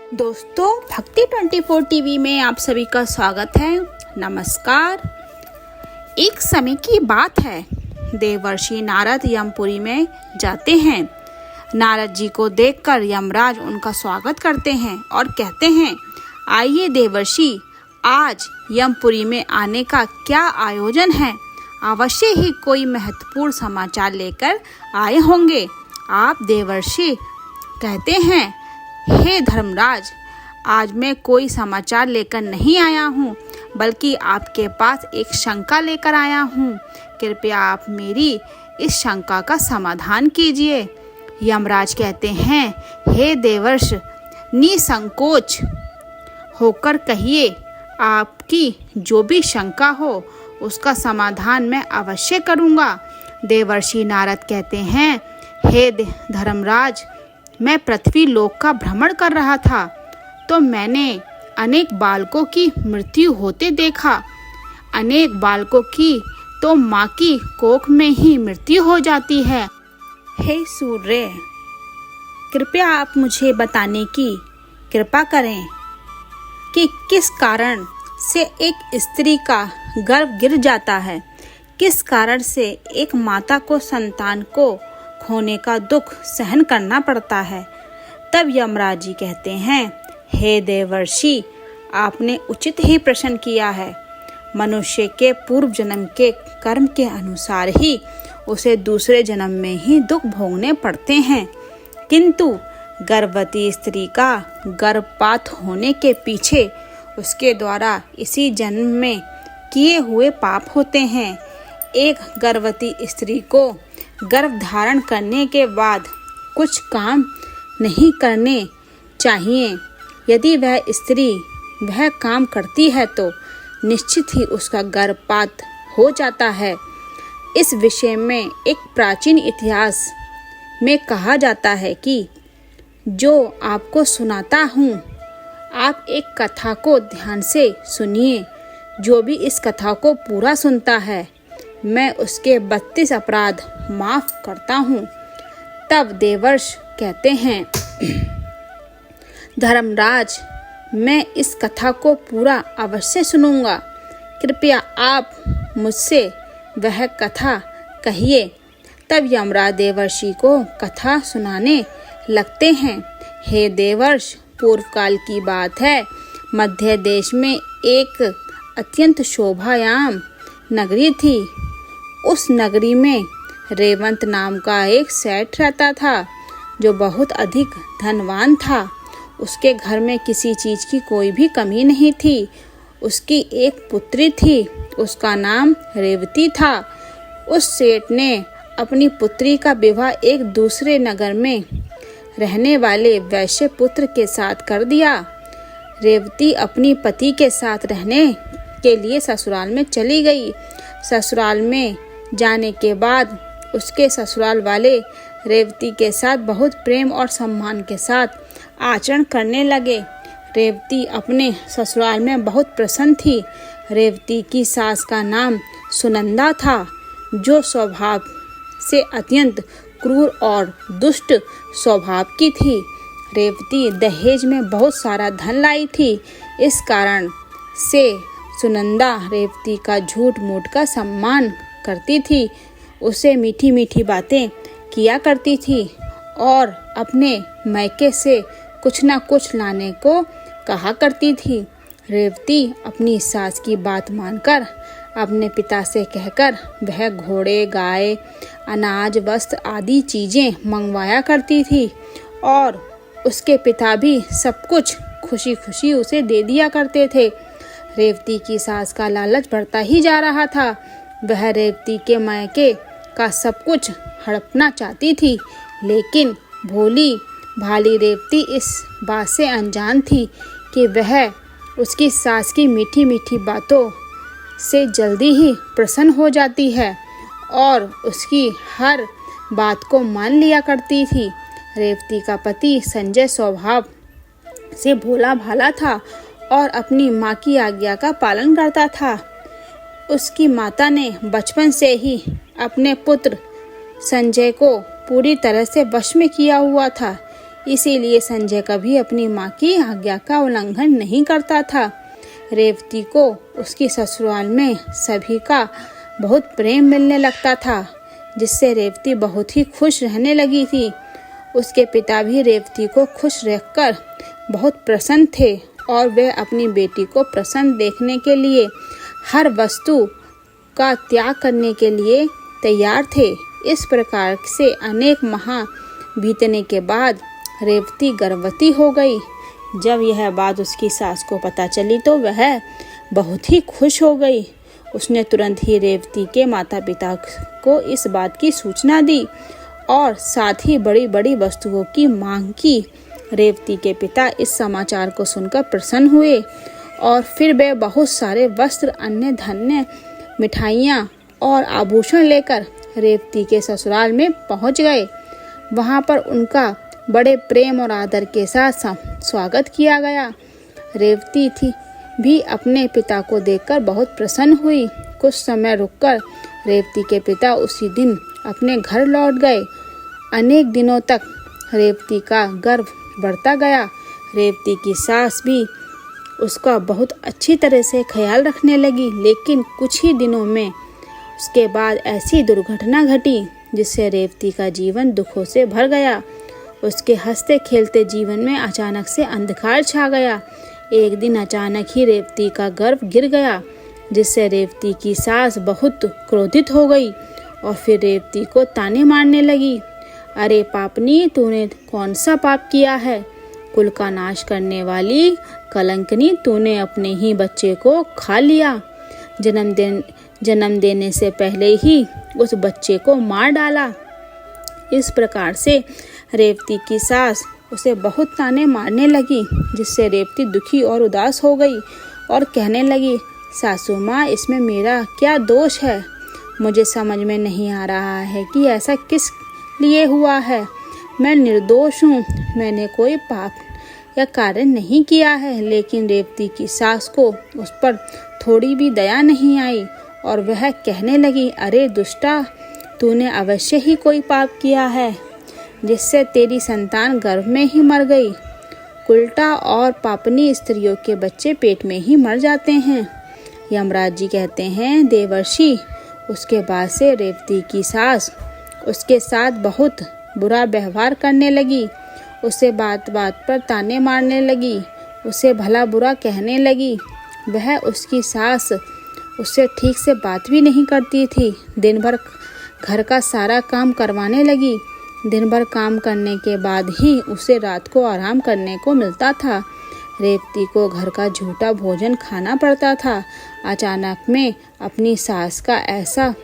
दोस्तों, भक्ति 24 टीवी में आप सभी का स्वागत है। नमस्कार। एक समय की बात है, देवर्षि नारद यमपुरी में जाते हैं। नारद जी को देखकर यमराज उनका स्वागत करते हैं और कहते हैं, आइए देवर्षि, आज यमपुरी में आने का क्या आयोजन है? अवश्य ही कोई महत्वपूर्ण समाचार लेकर आए होंगे। आप देवर्षि कहते हैं, हे धर्मराज, आज मैं कोई समाचार लेकर नहीं आया हूँ, बल्कि आपके पास एक शंका लेकर आया हूँ। कृपया आप मेरी इस शंका का समाधान कीजिए। यमराज कहते हैं, हे देवर्ष, निसंकोच होकर कहिए, आपकी जो भी शंका हो उसका समाधान मैं अवश्य करूँगा। देवर्षि नारद कहते हैं, हे धर्मराज, मैं पृथ्वी लोक का भ्रमण कर रहा था तो मैंने अनेक बालकों की मृत्यु होते देखा। अनेक बालकों की तो माँ की कोख में ही मृत्यु हो जाती है। हे सूर्य, कृपया आप मुझे बताने की कृपा करें कि किस कारण से एक स्त्री का गर्भ गिर जाता है, किस कारण से एक माता को संतान को खोने का दुख सहन करना पड़ता है। तब यमराज जी कहते हैं, हे देवर्षि, आपने उचित ही प्रश्न किया है। मनुष्य के पूर्व जन्म के कर्म के अनुसार ही उसे दूसरे जन्म में ही दुख भोगने पड़ते हैं, किंतु गर्भवती स्त्री का गर्भपात होने के पीछे उसके द्वारा इसी जन्म में किए हुए पाप होते हैं। एक गर्भवती स्त्री को गर्भ धारण करने के बाद कुछ काम नहीं करने चाहिए। यदि वह स्त्री वह काम करती है तो निश्चित ही उसका गर्भपात हो जाता है। इस विषय में एक प्राचीन इतिहास में कहा जाता है कि जो आपको सुनाता हूँ, आप एक कथा को ध्यान से सुनिए। जो भी इस कथा को पूरा सुनता है, मैं उसके 32 अपराध माफ करता हूँ। तब देवर्ष कहते हैं, धर्मराज, मैं इस कथा को पूरा अवश्य सुनूंगा। कृपया आप मुझसे वह कथा कहिए। तब यमराज देवर्षि को कथा सुनाने लगते हैं। हे देवर्ष, पूर्व काल की बात है। मध्य देश में एक अत्यंत शोभायाम नगरी थी। उस नगरी में रेवंत नाम का एक सेठ रहता था, जो बहुत अधिक धनवान था। उसके घर में किसी चीज की कोई भी कमी नहीं थी। उसकी एक पुत्री थी, उसका नाम रेवती था। उस सेठ ने अपनी पुत्री का विवाह एक दूसरे नगर में रहने वाले वैश्य पुत्र के साथ कर दिया। रेवती अपनी पति के साथ रहने के लिए ससुराल में चली गई। ससुराल में जाने के बाद उसके ससुराल वाले रेवती के साथ बहुत प्रेम और सम्मान के साथ आचरण करने लगे। रेवती अपने ससुराल में बहुत प्रसन्न थी। रेवती की सास का नाम सुनंदा था, जो स्वभाव से अत्यंत क्रूर और दुष्ट स्वभाव की थी। रेवती दहेज में बहुत सारा धन लाई थी। इस कारण से सुनंदा रेवती का झूठ मूठ का सम्मान करती थी, उसे मीठी मीठी बातें किया करती थी और अपने मैके से कुछ न कुछ लाने को कहा करती थी। रेवती अपनी सास की बात मानकर अपने पिता से कहकर वह घोड़े, गाय, अनाज, वस्त्र आदि चीजें मंगवाया करती थी और उसके पिता भी सब कुछ खुशी खुशी उसे दे दिया करते थे। रेवती की सास का लालच बढ़ता ही जा रहा था। वह रेवती के मायके का सब कुछ हड़पना चाहती थी, लेकिन भोली भाली रेवती इस बात से अनजान थी कि वह उसकी सास की मीठी मीठी बातों से जल्दी ही प्रसन्न हो जाती है और उसकी हर बात को मान लिया करती थी। रेवती का पति संजय स्वभाव से भोला भाला था और अपनी माँ की आज्ञा का पालन करता था। उसकी माता ने बचपन से ही अपने पुत्र संजय को पूरी तरह से वश में किया हुआ था। इसीलिए संजय कभी अपनी माँ की आज्ञा का उल्लंघन नहीं करता था। रेवती को उसकी ससुराल में सभी का बहुत प्रेम मिलने लगता था, जिससे रेवती बहुत ही खुश रहने लगी थी। उसके पिता भी रेवती को खुश रहकर बहुत प्रसन्न थे और वे अपनी बेटी को प्रसन्न देखने के लिए हर वस्तु का त्याग करने के लिए तैयार थे। इस प्रकार से अनेक माह बीतने के बाद रेवती गर्भवती हो गई। जब यह बात उसकी सास को पता चली तो वह बहुत ही खुश हो गई। उसने तुरंत ही रेवती के माता पिता को इस बात की सूचना दी और साथ ही बड़ी बड़ी वस्तुओं की मांग की। रेवती के पिता इस समाचार को सुनकर प्रसन्न हुए और फिर वे बहुत सारे वस्त्र, अन्य धन्य, मिठाइयाँ और आभूषण लेकर रेवती के ससुराल में पहुंच गए। वहां पर उनका बड़े प्रेम और आदर के साथ स्वागत किया गया। रेवती थी भी अपने पिता को देखकर बहुत प्रसन्न हुई। कुछ समय रुककर रेवती के पिता उसी दिन अपने घर लौट गए। अनेक दिनों तक रेवती का गर्भ बढ़ता गया। रेवती की सास भी उसका बहुत अच्छी तरह से ख्याल रखने लगी, लेकिन कुछ ही दिनों में उसके बाद ऐसी दुर्घटना घटी जिससे रेवती का जीवन दुखों से भर गया। उसके हंसते खेलते जीवन में अचानक से अंधकार छा गया। एक दिन अचानक ही रेवती का गर्भ गिर गया, जिससे रेवती की सास बहुत क्रोधित हो गई और फिर रेवती को ताने मारने लगी। अरे पापनी, तूने कौन सा पाप किया है? कुल का नाश करने वाली कलंकनी, तूने अपने ही बच्चे को खा लिया। जन्म देने से पहले ही उस बच्चे को मार डाला। इस प्रकार से रेवती की सास उसे बहुत ताने मारने लगी, जिससे रेवती दुखी और उदास हो गई और कहने लगी, सासू माँ, इसमें मेरा क्या दोष है? मुझे समझ में नहीं आ रहा है कि ऐसा किस लिए हुआ है। मैं निर्दोष हूँ, मैंने कोई पाप या कार्य नहीं किया है। लेकिन रेवती की सास को उस पर थोड़ी भी दया नहीं आई और वह कहने लगी, अरे दुष्टा, तूने अवश्य ही कोई पाप किया है, जिससे तेरी संतान गर्भ में ही मर गई। उल्टा और पापनी स्त्रियों के बच्चे पेट में ही मर जाते हैं। यमराज जी कहते हैं, देवर्षि, उसके बाद से रेवती की सास उसके साथ बहुत बुरा व्यवहार करने लगी। उसे बात बात पर ताने मारने लगी, उसे भला बुरा कहने लगी। वह उसकी सास उससे ठीक से बात भी नहीं करती थी। दिन भर घर का सारा काम करवाने लगी। दिन भर काम करने के बाद ही उसे रात को आराम करने को मिलता था। रेवती को घर का झूठा भोजन खाना पड़ता था। अचानक में अपनी सास का ऐसा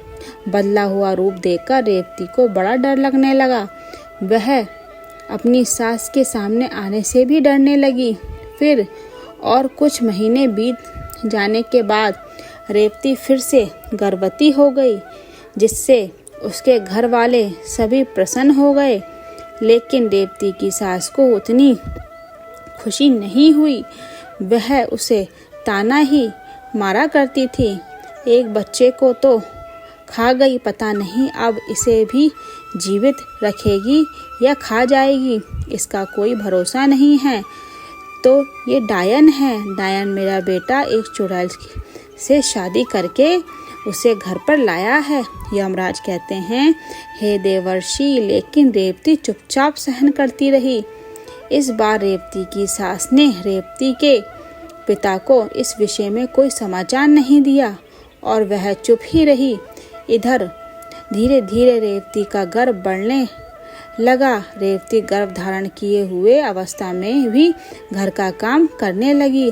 बदला हुआ रूप देखकर रेवती को बड़ा डर लगने लगा। वह अपनी सास के सामने आने से भी डरने लगी। फिर और कुछ महीने बीत जाने के बाद रेवती फिर से गर्भवती हो गई, जिससे उसके घर वाले सभी प्रसन्न हो गए। लेकिन रेवती की सास को उतनी खुशी नहीं हुई। वह उसे ताना ही मारा करती थी। एक बच्चे को तो खा गई, पता नहीं अब इसे भी जीवित रखेगी या खा जाएगी, इसका कोई भरोसा नहीं है। तो ये डायन है। डायन मेरा बेटा एक चुड़ैल से शादी करके उसे घर पर लाया है। यमराज कहते हैं, हे देवर्षि, लेकिन रेवती चुपचाप सहन करती रही। इस बार रेवती की सास ने रेवती के पिता को इस विषय में कोई समाचार नहीं दिया और वह चुप ही रही। इधर धीरे धीरे रेवती का गर्भ बढ़ने लगा। रेवती गर्भ धारण किए हुए अवस्था में भी घर का काम करने लगी।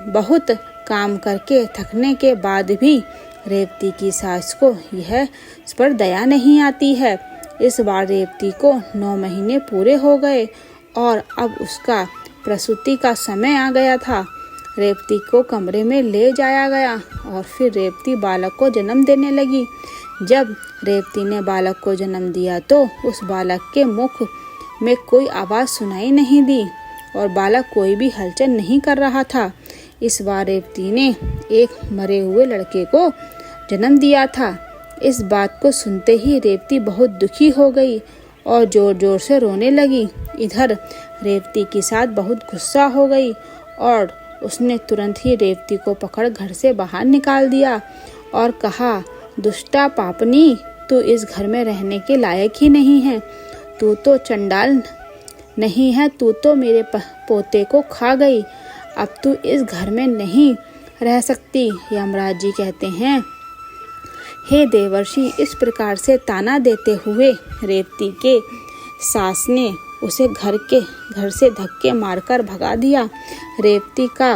बहुत काम करके थकने के बाद भी रेवती की सास को यह इस पर दया नहीं आती है। इस बार रेवती को 9 महीने पूरे हो गए और अब उसका प्रसूति का समय आ गया था। रेवती को कमरे में ले जाया गया और फिर रेवती बालक को जन्म देने लगी। जब रेवती ने बालक को जन्म दिया तो उस बालक के मुख में कोई आवाज़ सुनाई नहीं दी और बालक कोई भी हलचल नहीं कर रहा था। इस बार रेवती ने एक मरे हुए लड़के को जन्म दिया था। इस बात को सुनते ही रेवती बहुत दुखी हो गई और जोर जोर से रोने लगी। इधर रेवती की सास बहुत गुस्सा हो गई और उसने तुरंत ही रेवती को पकड़ घर से बाहर निकाल दिया और कहा, दुष्टा पापनी, तू इस घर में रहने के लायक ही नहीं है। तू तो चंडाल नहीं है, तू तो मेरे पोते को खा गई। अब तू इस घर में नहीं रह सकती। यमराज जी कहते हैं, हे देवर्षि, इस प्रकार से ताना देते हुए रेवती के सास ने उसे घर से धक्के मारकर भगा दिया। रेवती का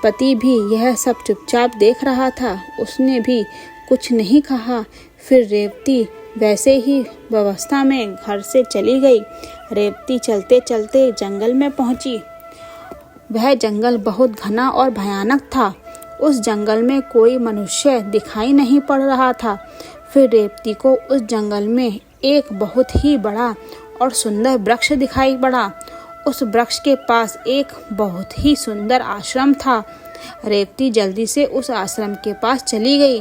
पति भी यह सब चुपचाप देख रहा था। उसने भी कुछ नहीं कहा। फिर रेवती वैसे ही व्यवस्था में घर से चली गई। रेवती चलते चलते जंगल में पहुंची। वह जंगल बहुत घना और भयानक था। उस जंगल में कोई मनुष्य दिखाई नहीं पड़ रहा था। फिर रेवती को उस जंगल में एक बहुत ही बड़ा और सुंदर वृक्ष दिखाई पड़ा। उस वृक्ष के पास एक बहुत ही सुंदर आश्रम था। रेवती जल्दी से उस आश्रम के पास चली गई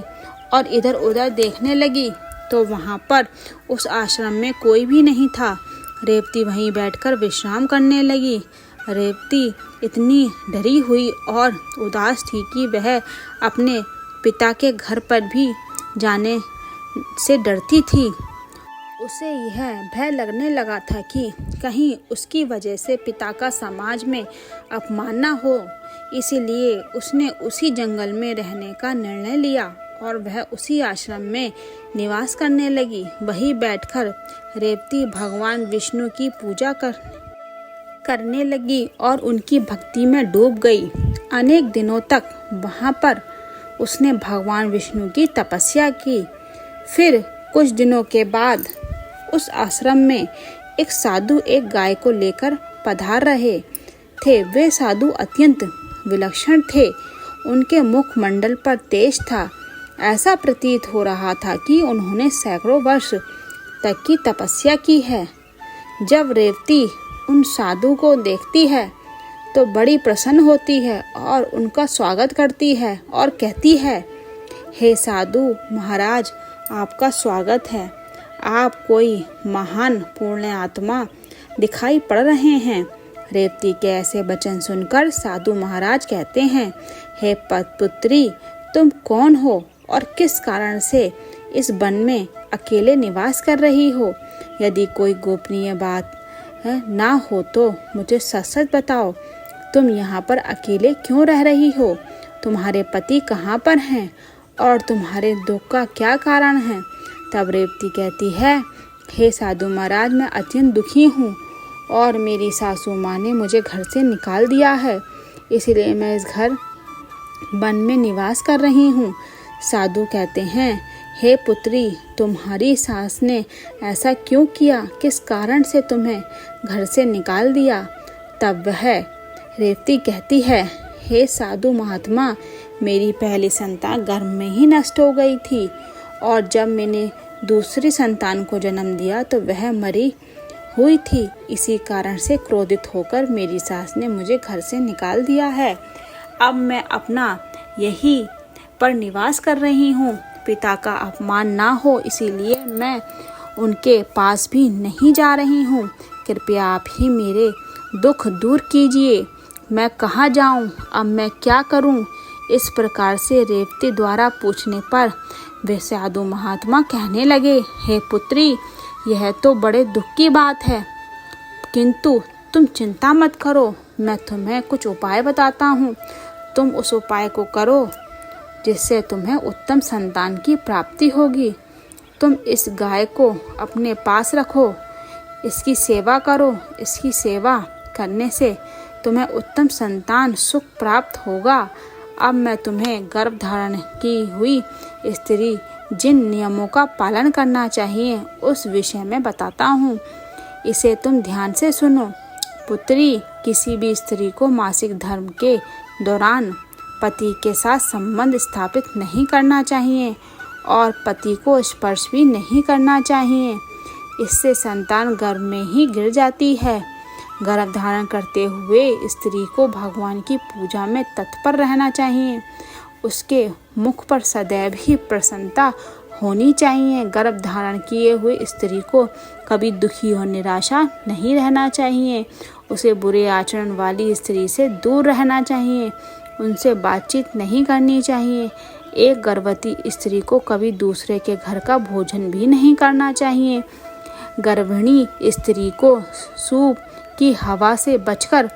और इधर उधर देखने लगी तो वहां पर उस आश्रम में कोई भी नहीं था। रेवती वहीं बैठकर विश्राम करने लगी। रेवती इतनी डरी हुई और उदास थी कि वह अपने पिता के घर पर भी जाने से डरती थी। उसे यह भय लगने लगा था कि कहीं उसकी वजह से पिता का समाज में अपमान न हो। इसीलिए उसने उसी जंगल में रहने का निर्णय लिया और वह उसी आश्रम में निवास करने लगी। वहीं बैठकर रेवती भगवान विष्णु की पूजा करने लगी और उनकी भक्ति में डूब गई। अनेक दिनों तक वहां पर उसने भगवान विष्णु की तपस्या की। फिर कुछ दिनों के बाद उस आश्रम में एक साधु एक गाय को लेकर पधार रहे थे। वे साधु अत्यंत विलक्षण थे। उनके मुखमंडल पर तेज था। ऐसा प्रतीत हो रहा था कि उन्होंने सैकड़ों वर्ष तक की तपस्या की है। जब रेवती उन साधु को देखती है तो बड़ी प्रसन्न होती है और उनका स्वागत करती है और कहती है, हे साधु महाराज, आपका स्वागत है। आप कोई महान पुण्य आत्मा दिखाई पड़ रहे हैं। रेवती के ऐसे वचन सुनकर साधु महाराज कहते हैं, हे पुत्री, तुम कौन हो और किस कारण से इस वन में अकेले निवास कर रही हो? यदि कोई गोपनीय बात ना हो तो मुझे सच सच बताओ। तुम यहाँ पर अकेले क्यों रह रही हो? तुम्हारे पति कहाँ पर हैं और तुम्हारे दुख का क्या कारण है? तब रेवती कहती है, हे साधु महाराज, मैं अत्यंत दुखी हूँ और मेरी सासू माँ ने मुझे घर से निकाल दिया है। इसलिए मैं इस घर वन में निवास कर रही हूँ। साधु कहते हैं, हे पुत्री, तुम्हारी सास ने ऐसा क्यों किया? किस कारण से तुम्हें घर से निकाल दिया? तब वह रेवती कहती है, हे साधु महात्मा, मेरी पहली संतान गर्भ में ही नष्ट हो गई थी और जब मैंने दूसरी संतान को जन्म दिया तो वह मरी हुई थी। इसी कारण से क्रोधित होकर मेरी सास ने मुझे घर से निकाल दिया है। अब मैं अपना यही पर निवास कर रही हूँ। पिता का अपमान ना हो इसीलिए मैं उनके पास भी नहीं जा रही हूँ। कृपया आप ही मेरे दुख दूर कीजिए। मैं कहाँ जाऊँ? अब मैं क्या करूँ? इस प्रकार से रेवती द्वारा पूछने पर वे साधु महात्मा कहने लगे, हे पुत्री, यह तो बड़े दुख की बात है, किंतु तुम चिंता मत करो। मैं तुम्हें कुछ उपाय बताता हूँ। तुम उस उपाय को करो जिससे तुम्हें उत्तम संतान की प्राप्ति होगी। तुम इस गाय को अपने पास रखो, इसकी सेवा करो। इसकी सेवा करने से तुम्हें उत्तम संतान सुख प्राप्त होगा। अब मैं तुम्हें गर्भ धारण की हुई स्त्री जिन नियमों का पालन करना चाहिए उस विषय में बताता हूँ। इसे तुम ध्यान से सुनो। पुत्री, किसी भी स्त्री को मासिक धर्म के दौरान पति के साथ संबंध स्थापित नहीं करना चाहिए और पति को स्पर्श भी नहीं करना चाहिए। इससे संतान गर्भ में ही गिर जाती है। गर्भ धारण करते हुए स्त्री को भगवान की पूजा में तत्पर रहना चाहिए। उसके मुख पर सदैव ही प्रसन्नता होनी चाहिए। गर्भ धारण किए हुए स्त्री को कभी दुखी और निराशा नहीं रहना चाहिए उसे बुरे आचरण वाली स्त्री से दूर रहना चाहिए, उनसे बातचीत नहीं करनी चाहिए। एक गर्भवती स्त्री को कभी दूसरे के घर का भोजन भी नहीं करना चाहिए। गर्भिणी स्त्री को सूप की हवा से बचकर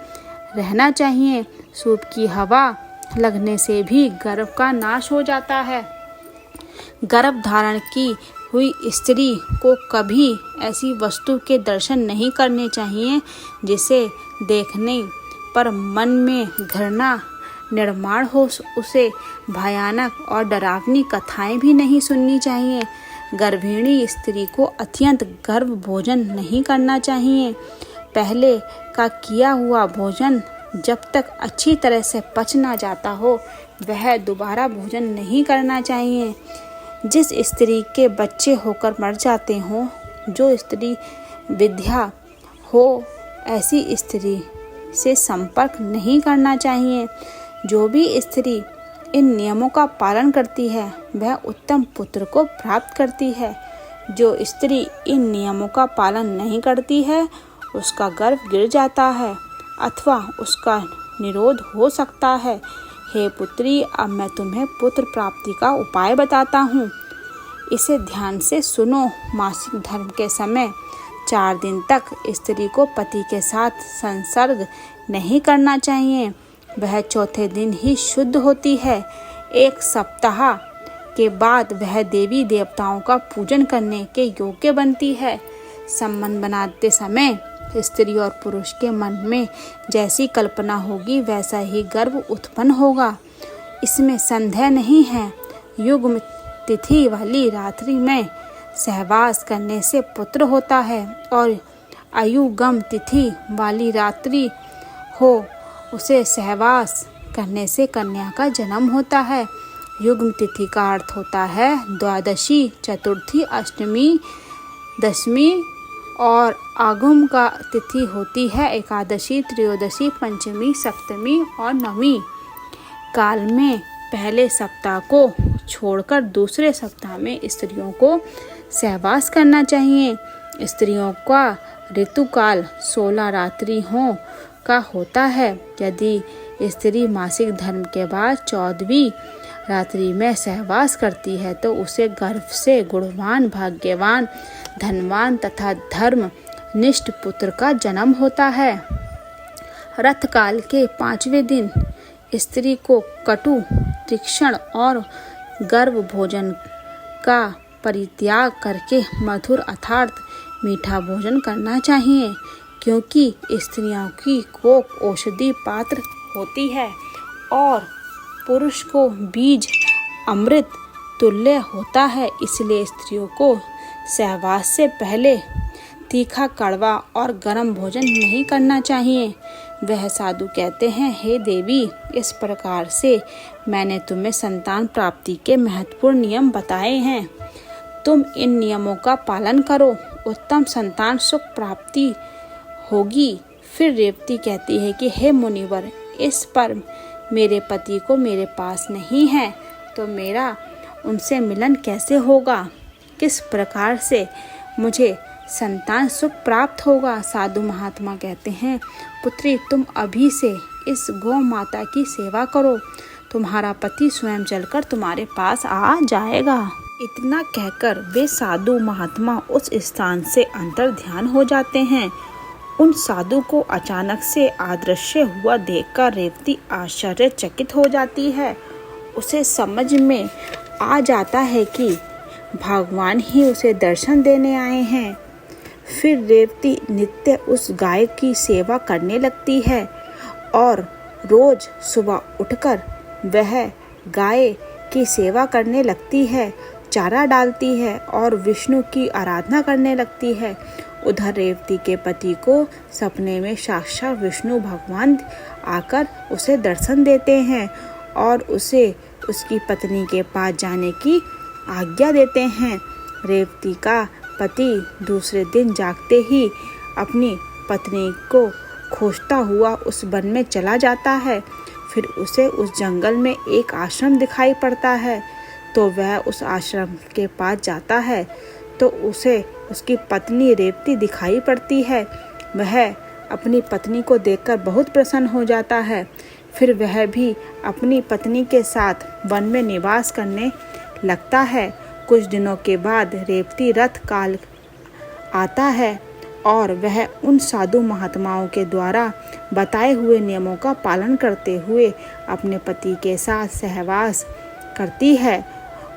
रहना चाहिए। सूप की हवा लगने से भी गर्भ का नाश हो जाता है। गर्भ धारण की हुई स्त्री को कभी ऐसी वस्तु के दर्शन नहीं करने चाहिए जिसे देखने पर मन में घृणा निर्माण हो। उसे भयानक और डरावनी कथाएं भी नहीं सुननी चाहिए। गर्भिणी स्त्री को अत्यंत गर्भ भोजन नहीं करना चाहिए। पहले का किया हुआ भोजन जब तक अच्छी तरह से पच ना जाता हो वह दोबारा भोजन नहीं करना चाहिए। जिस स्त्री के बच्चे होकर मर जाते हों, जो स्त्री विधवा हो, ऐसी स्त्री से संपर्क नहीं करना चाहिए। जो भी स्त्री इन नियमों का पालन करती है वह उत्तम पुत्र को प्राप्त करती है। जो स्त्री इन नियमों का पालन नहीं करती है उसका गर्भ गिर जाता है अथवा उसका निरोध हो सकता है। हे पुत्री, अब मैं तुम्हें पुत्र प्राप्ति का उपाय बताता हूँ, इसे ध्यान से सुनो। मासिक धर्म के समय 4 दिन तक स्त्री को पति के साथ संसर्ग नहीं करना चाहिए। वह चौथे दिन ही शुद्ध होती है। 1 सप्ताह के बाद वह देवी देवताओं का पूजन करने के योग्य बनती है। संबंध बनाते समय स्त्री और पुरुष के मन में जैसी कल्पना होगी वैसा ही गर्भ उत्पन्न होगा, इसमें संदेह नहीं है। युग्म तिथि वाली रात्रि में सहवास करने से पुत्र होता है और अयुगम तिथि वाली रात्रि हो उसे सहवास करने से कन्या का जन्म होता है। युग्म तिथि का अर्थ होता है द्वादशी, चतुर्थी, अष्टमी, दशमी और आगम का तिथि होती है एकादशी, त्रयोदशी, पंचमी, सप्तमी और नवमी। काल में पहले सप्ताह को छोड़कर दूसरे सप्ताह में स्त्रियों को सहवास करना चाहिए। स्त्रियों का ऋतुकाल 16 रात्रियों का होता है। यदि स्त्री मासिक धर्म के बाद 14वीं रात्रि में सहवास करती है तो उसे गर्भ से गुणवान, भाग्यवान, धनवान तथा धर्म निष्ठ पुत्र का जन्म होता है। रथकाल के 5वें दिन स्त्री को कटु, तीक्ष्ण और गर्भ भोजन का परित्याग करके मधुर अर्थात मीठा भोजन करना चाहिए, क्योंकि स्त्रियों की कोख औषधि पात्र होती है और पुरुष को बीज अमृत तुल्य होता है। इसलिए स्त्रियों को सहवास से पहले तीखा, कड़वा और गर्म भोजन नहीं करना चाहिए। वह साधु कहते हैं, हे देवी, इस प्रकार से मैंने तुम्हें संतान प्राप्ति के महत्वपूर्ण नियम बताए हैं। तुम इन नियमों का पालन करो, उत्तम संतान सुख प्राप्ति होगी। फिर रेवती कहती है कि हे मुनिवर, इस पर मेरे पति को मेरे पास नहीं है तो मेरा उनसे मिलन कैसे होगा? किस प्रकार से मुझे संतान सुख प्राप्त होगा? साधु महात्मा कहते हैं, पुत्री, तुम अभी से इस गौ माता की सेवा करो, तुम्हारा पति स्वयं चलकर तुम्हारे पास आ जाएगा। इतना कहकर वे साधु महात्मा उस स्थान से अंतर ध्यान हो जाते हैं। उन साधु को अचानक से अदृश्य हुआ देखकर रेवती आश्चर्यचकित हो जाती है। उसे समझ में आ जाता है कि भगवान ही उसे दर्शन देने आए हैं। फिर रेवती नित्य उस गाय की सेवा करने लगती है और रोज सुबह उठकर वह गाय की सेवा करने लगती है, चारा डालती है और विष्णु की आराधना करने लगती है। उधर रेवती के पति को सपने में साक्षात विष्णु भगवान आकर उसे दर्शन देते हैं और उसे उसकी पत्नी के पास जाने की आज्ञा देते हैं। रेवती का पति दूसरे दिन जागते ही अपनी पत्नी को खोजता हुआ उस वन में चला जाता है। फिर उसे उस जंगल में एक आश्रम दिखाई पड़ता है तो वह उस आश्रम के पास जाता है तो उसे उसकी पत्नी रेवती दिखाई पड़ती है। वह अपनी पत्नी को देखकर बहुत प्रसन्न हो जाता है। फिर वह भी अपनी पत्नी के साथ वन में निवास करने लगता है। कुछ दिनों के बाद रेवती रथ काल आता है और वह उन साधु महात्माओं के द्वारा बताए हुए नियमों का पालन करते हुए अपने पति के साथ सहवास करती है।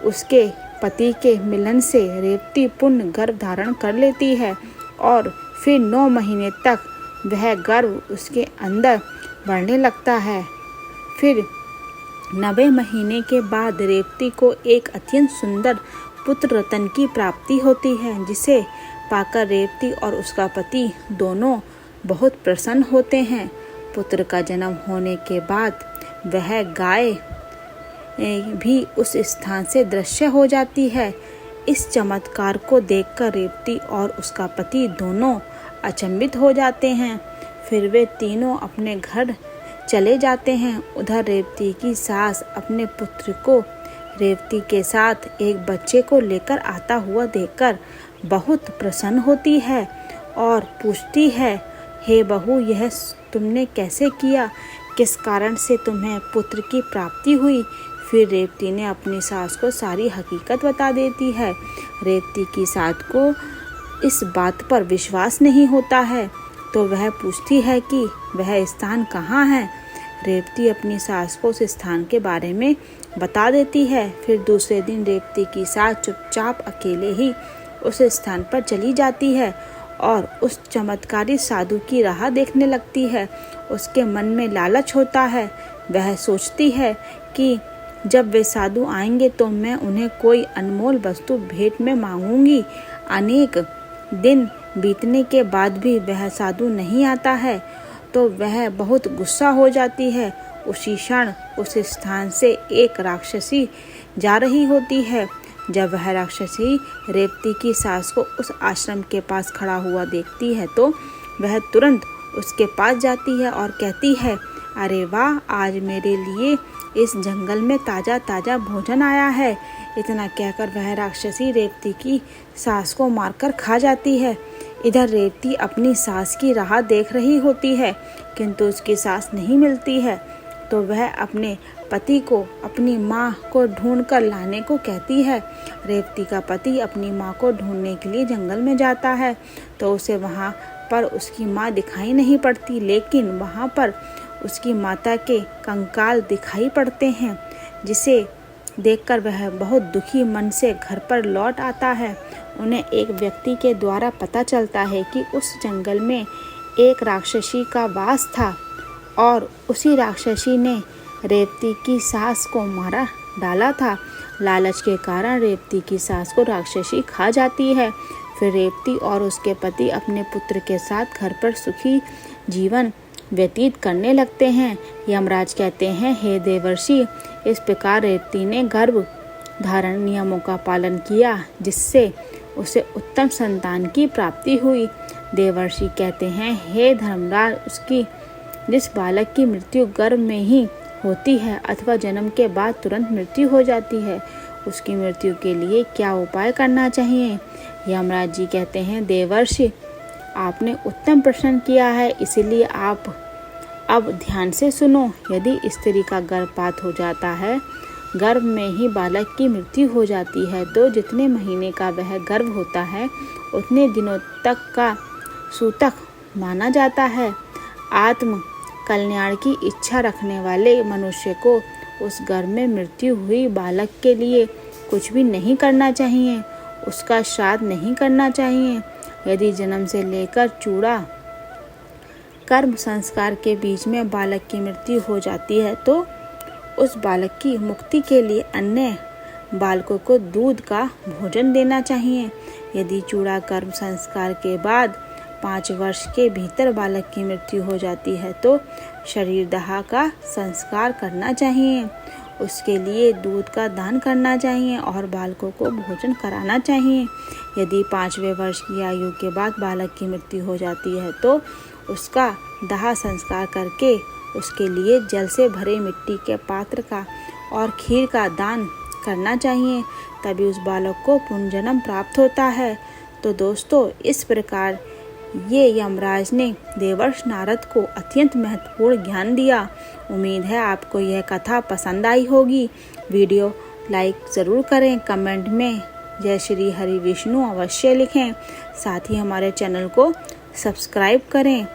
उसके पति के मिलन से रेवती पूर्ण गर्भ धारण कर लेती है और फिर 9 महीने तक वह गर्भ उसके अंदर बढ़ने लगता है। फिर 9वें महीने के बाद रेवती को एक अत्यंत सुंदर पुत्र रतन की प्राप्ति होती है, जिसे पाकर रेवती और उसका पति दोनों बहुत प्रसन्न होते हैं। पुत्र का जन्म होने के बाद वह गाय भी उस स्थान से दृश्य हो जाती है। इस चमत्कार को देखकर रेवती और उसका पति दोनों अचंभित हो जाते हैं। फिर वे तीनों अपने घर चले जाते हैं। उधर रेवती की सास अपने पुत्र को रेवती के साथ एक बच्चे को लेकर आता हुआ देखकर बहुत प्रसन्न होती है और पूछती है, हे बहू, यह तुमने कैसे किया? किस कारण से तुम्हें पुत्र की प्राप्ति हुई? फिर रेवती ने अपनी सास को सारी हकीकत बता देती है। रेवती की सास को इस बात पर विश्वास नहीं होता है, तो वह पूछती है कि वह स्थान कहाँ है। रेवती अपनी सास को उस स्थान के बारे में बता देती है। फिर दूसरे दिन रेवती की सास चुपचाप अकेले ही उस स्थान पर चली जाती है और उस चमत्कारी साधु की राह देखने लगती है। उसके मन में लालच होता है। वह सोचती है कि जब वे साधु आएंगे तो मैं उन्हें कोई अनमोल वस्तु भेंट में मांगूंगी। अनेक दिन बीतने के बाद भी वह साधु नहीं आता है तो वह बहुत गुस्सा हो जाती है। उसी क्षण उस स्थान से एक राक्षसी जा रही होती है। जब वह राक्षसी रेवती की सास को उस आश्रम के पास खड़ा हुआ देखती है तो वह तुरंत उसके पास जाती है और कहती है, अरे वाह, आज मेरे लिए इस जंगल में ताज़ा ताज़ा भोजन आया है। इतना कहकर वह राक्षसी रेवती की सास को मारकर खा जाती है। इधर रेवती अपनी सास की राह देख रही होती है, किंतु उसकी सास नहीं मिलती है, तो वह अपने पति को अपनी माँ को ढूंढ कर लाने को कहती है। रेवती का पति अपनी माँ को ढूंढने के लिए जंगल में जाता है तो उसे वहाँ पर उसकी माँ दिखाई नहीं पड़ती, लेकिन वहाँ पर उसकी माता के कंकाल दिखाई पड़ते हैं, जिसे देखकर वह बहुत दुखी मन से घर पर लौट आता है। उन्हें एक व्यक्ति के द्वारा पता चलता है कि उस जंगल में एक राक्षसी का वास था और उसी राक्षसी ने रेवती की सास को मारा डाला था। लालच के कारण रेवती की सास को राक्षसी खा जाती है। फिर रेवती और उसके पति अपने पुत्र के साथ घर पर सुखी जीवन व्यतीत करने लगते हैं। यमराज कहते हैं, हे देवर्षि, इस प्रकार रेवती ने गर्भ धारण नियमों का पालन किया, जिससे उसे उत्तम संतान की प्राप्ति हुई। देवर्षि कहते हैं, हे धर्मराज, उसकी जिस बालक की मृत्यु गर्भ में ही होती है अथवा जन्म के बाद तुरंत मृत्यु हो जाती है, उसकी मृत्यु के लिए क्या उपाय करना चाहिए? यमराज जी कहते हैं, देवर्षि, आपने उत्तम प्रश्न किया है, इसीलिए आप अब ध्यान से सुनो। यदि स्त्री का गर्भपात हो जाता है, गर्भ में ही बालक की मृत्यु हो जाती है, तो जितने महीने का वह गर्भ होता है उतने दिनों तक का सूतक माना जाता है। आत्म कल्याण की इच्छा रखने वाले मनुष्य को उस गर्भ में मृत्यु हुई बालक के लिए कुछ भी नहीं करना चाहिए, उसका श्राद्ध नहीं करना चाहिए। यदि जन्म से लेकर चूड़ा कर्म संस्कार के बीच में बालक की मृत्यु हो जाती है तो उस बालक की मुक्ति के लिए अन्य बालकों को दूध का भोजन देना चाहिए। यदि चूड़ा कर्म संस्कार के बाद 5 वर्ष के भीतर बालक की मृत्यु हो जाती है तो शरीर दाह का संस्कार करना चाहिए, उसके लिए दूध का दान करना चाहिए और बालकों को भोजन कराना चाहिए। यदि 5वें वर्ष की आयु के बाद बालक की मृत्यु हो जाती है तो उसका दाह संस्कार करके उसके लिए जल से भरे मिट्टी के पात्र का और खीर का दान करना चाहिए, तभी उस बालक को पुनर्जन्म प्राप्त होता है। तो दोस्तों, इस प्रकार ये यमराज ने देवर्षि नारद को अत्यंत महत्वपूर्ण ज्ञान दिया। उम्मीद है आपको यह कथा पसंद आई होगी। वीडियो लाइक ज़रूर करें, कमेंट में जय श्री हरि विष्णु अवश्य लिखें। साथ ही हमारे चैनल को सब्सक्राइब करें।